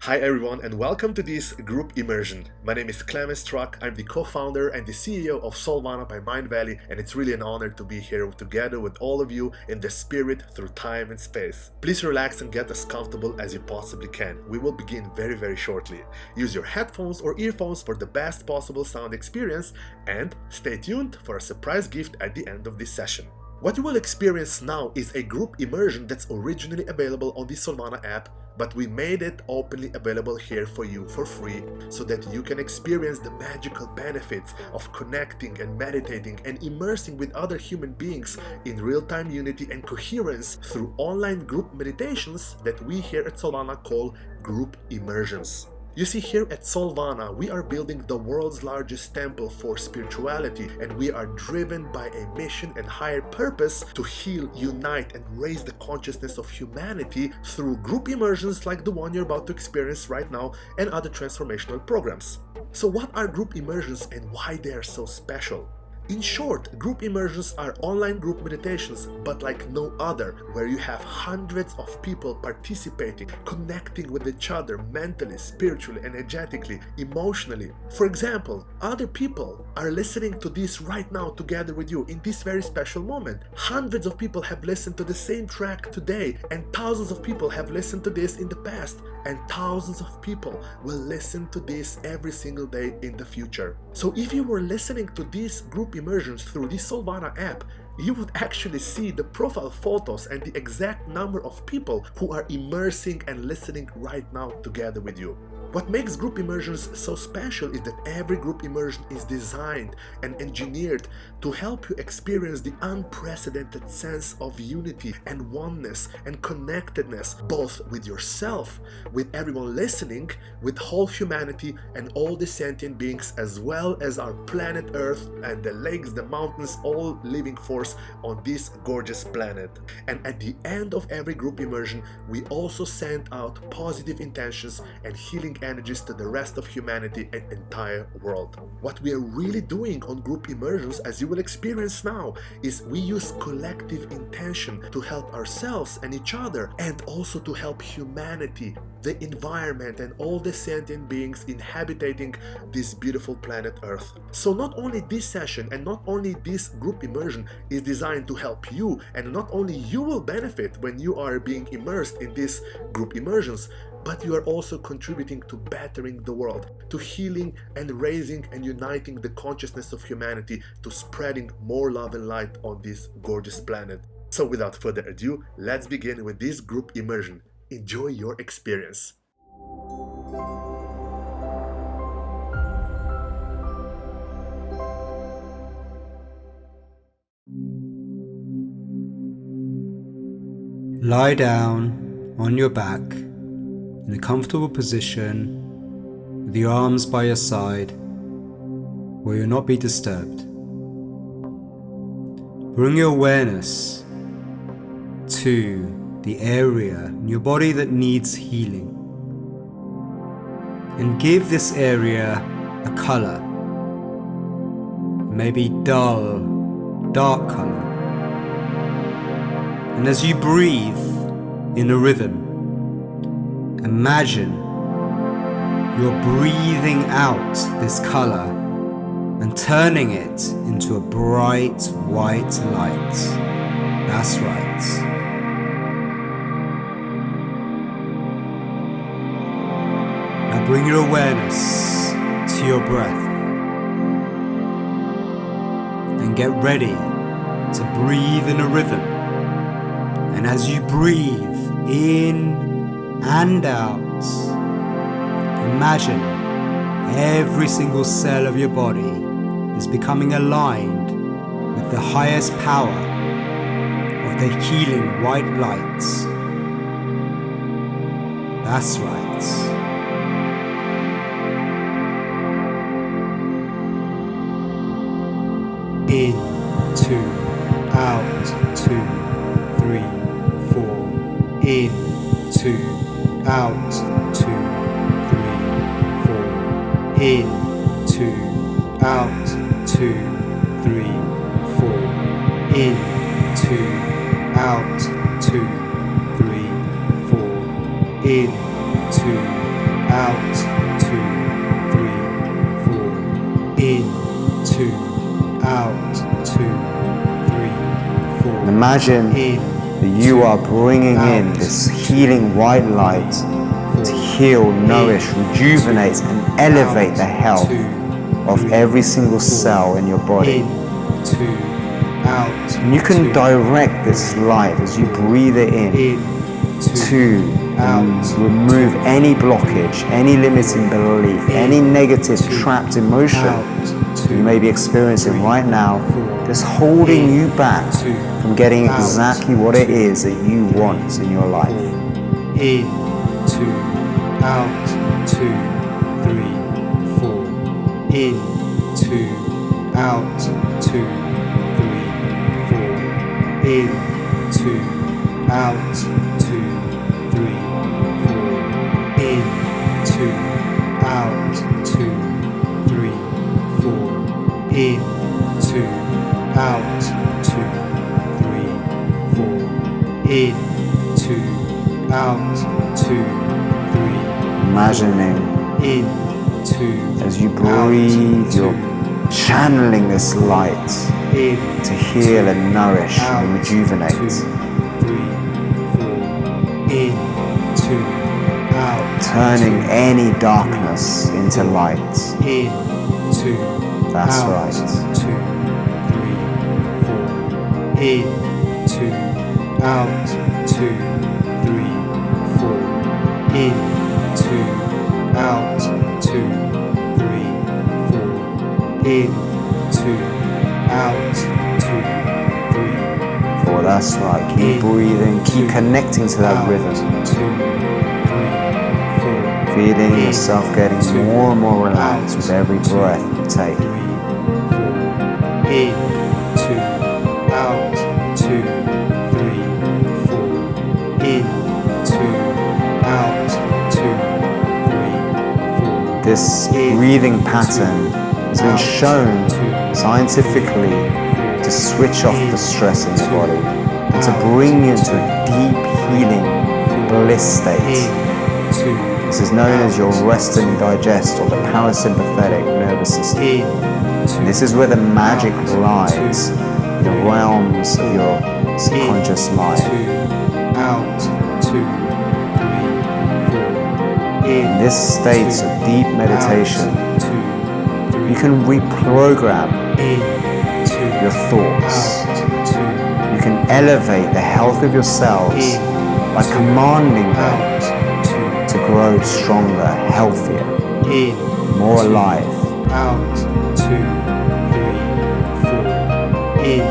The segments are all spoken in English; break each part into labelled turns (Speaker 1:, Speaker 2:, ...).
Speaker 1: Hi everyone and welcome to this group immersion. My name is Clemens Struck. I'm the co-founder and the CEO of Soulvana by Mind Valley, and it's really an honor to be here together with all of you in the spirit through time and space. Please relax and get as comfortable as you possibly can. We will begin very shortly. Use your headphones or earphones for the best possible sound experience and stay tuned for a surprise gift at the end of this session. What you will experience now is a group immersion that's originally available on the Soulvana app, but we made it openly available here for you for free so that you can experience the magical benefits of connecting and meditating and immersing with other human beings in real-time unity and coherence through online group meditations that we here at Soulvana call group immersions. You see, here at Soulvana, we are building the world's largest temple for spirituality, and we are driven by a mission and higher purpose to heal, unite, and raise the consciousness of humanity through group immersions like the one you're about to experience right now and other transformational programs. So what are group immersions and why they are so special? In short, group immersions are online group meditations, but like no other, where you have hundreds of people participating, connecting with each other mentally, spiritually, energetically, emotionally. For example, other people are listening to this right now together with you in this very special moment. Hundreds of people have listened to the same track today, and thousands of people have listened to this in the past, and thousands of people will listen to this every single day in the future. So if you were listening to these group immersions through the Soulvana app, you would actually see the profile photos and the exact number of people who are immersing and listening right now together with you. What makes group immersions so special is that every group immersion is designed and engineered to help you experience the unprecedented sense of unity and oneness and connectedness, both with yourself, with everyone listening, with whole humanity and all the sentient beings, as well as our planet Earth and the lakes, the mountains, all living force on this gorgeous planet. And at the end of every group immersion, we also send out positive intentions and healing energies to the rest of humanity and entire world. What we are really doing on group immersions, as you will experience now, is we use collective intention to help ourselves and each other, and also to help humanity, the environment, and all the sentient beings inhabiting this beautiful planet Earth. So not only this session and not only this group immersion is designed to help you, and not only you will benefit when you are being immersed in these group immersions, but you are also contributing to bettering the world, to healing and raising and uniting the consciousness of humanity, to spreading more love and light on this gorgeous planet. So without further ado, let's begin with this group immersion. Enjoy your experience.
Speaker 2: Lie down on your back in a comfortable position with your arms by your side where you'll not be disturbed. Bring your awareness to the area in your body that needs healing, and give this area a color, maybe dull, dark color. And as you breathe in a rhythm, imagine you're breathing out this color and turning it into a bright white light. That's right. Now bring your awareness to your breath and get ready to breathe in a rhythm. And as you breathe in and out, imagine every single cell of your body is becoming aligned with the highest power of the healing white light. That's right. In, 2, out, 2, 3, 4. In, 2, out, 2, 3, 4. In, 2, out, 2, 3, 4. in, 2, out, 2, 3, 4, in, 2, out, 2, 3, 4, in, 2, out, 2, 3, 4.
Speaker 3: Imagine that you are bringing in this healing white light to heal, nourish, rejuvenate, and elevate the health of every single cell in your body. And you can direct this light as you breathe it in to remove any blockage, any limiting belief, any negative trapped emotion you may be experiencing right now that's holding you back from getting exactly what it is that you want in your life.
Speaker 2: In, 2, out, 2, 3, 4. In, 2, out, 2, 3, 4. In, 2, out, 2, 3, 4. In, 2, out, 2, 3, 4. In, 2, out, 2, 3, 4. In, 2, out, 2, 3.
Speaker 3: Imagining
Speaker 2: In, 2,
Speaker 3: as you breathe, you're channeling this light to heal and nourish and rejuvenate.
Speaker 2: 2, 3, 4. In, 2, out.
Speaker 3: Turning any darkness into light.
Speaker 2: In, 2,
Speaker 3: That's
Speaker 2: out,
Speaker 3: right.
Speaker 2: 2, 3, 4. In, 2, out, 2, 3, 4. In, 2, out, 2, 3, 4. In, 2, out, 2, 3, 4.
Speaker 3: That's right. Keep breathing, keep connecting to that rhythm.
Speaker 2: 2, 3, 4.
Speaker 3: Feeling yourself getting more and more relaxed with every breath you take.
Speaker 2: 3, 4. In, 2, out, 2, 3, 4. In, 2, out, 2, 3, 4.
Speaker 3: This breathing pattern has been shown scientifically to switch off the stress in your body and to bring you into a deep healing bliss state. This is known as your rest and digest, or the parasympathetic nervous system. And this is where the magic lies, in the realms of your subconscious mind.
Speaker 2: Out, 2, 3, 4.
Speaker 3: In this state of deep meditation, you can reprogram your thoughts. You can elevate the health of your cells by commanding them to grow stronger, healthier, more alive.
Speaker 2: Out, 2, 3, 4. In,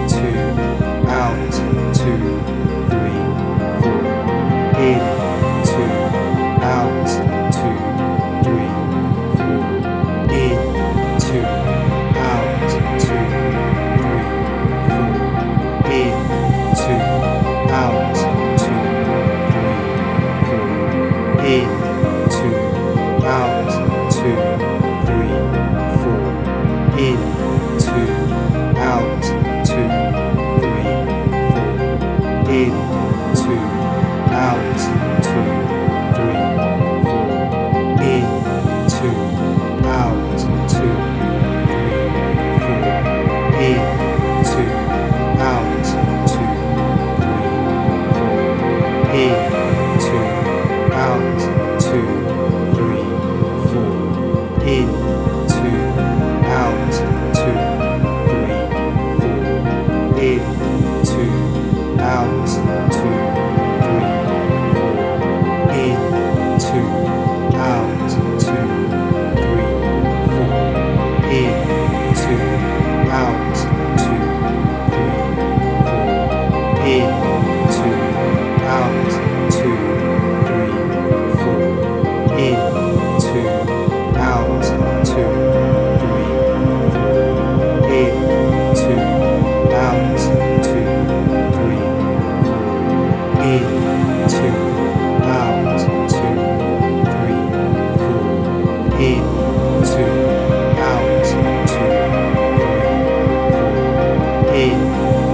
Speaker 2: 2, out, 2, 3, 4. In, 2, out, 2, 3, 4. In, 2, out, 2, 3, 4. In, 2, out, 2, 3, 4. In, 2, out, 2, 3, 4. In, 2, out, 2, 3, 4. In, 2, out, 2, 3, 4. In, 2, out, 2, 3, 4. In, 2, out, 2, 3, 4. In, 2, out, 2, 3, 4. In, 2, out, 2, 3, 4. In, 2, out, 2, 3, 4. In, 2, out, 2, 3, 4. In, 2, out, 2, 3, 4. In, 2, out, 2, 3, 4. In, 2, out, 2, 3, 4. In, 2, out, 2, 3, 4. In, 2, out, 2, 3, 4. In, 2, out, 2, 3, 4. In,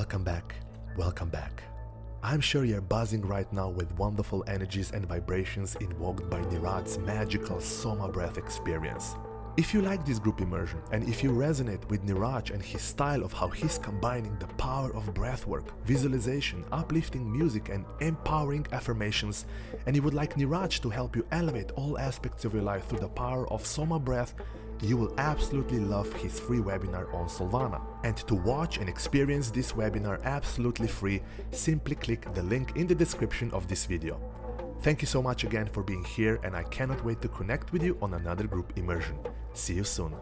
Speaker 1: Welcome back. Welcome back. I'm sure you're buzzing right now with wonderful energies and vibrations invoked by Niraj's magical Soma breath experience. If you like this group immersion and if you resonate with Niraj and his style of how he's combining the power of breathwork, visualization, uplifting music and empowering affirmations, and you would like Niraj to help you elevate all aspects of your life through the power of Soma breath, you will absolutely love his free webinar on Soulvana. And to watch and experience this webinar absolutely free, simply click the link in the description of this video. Thank you so much again for being here, and I cannot wait to connect with you on another group immersion. See you soon.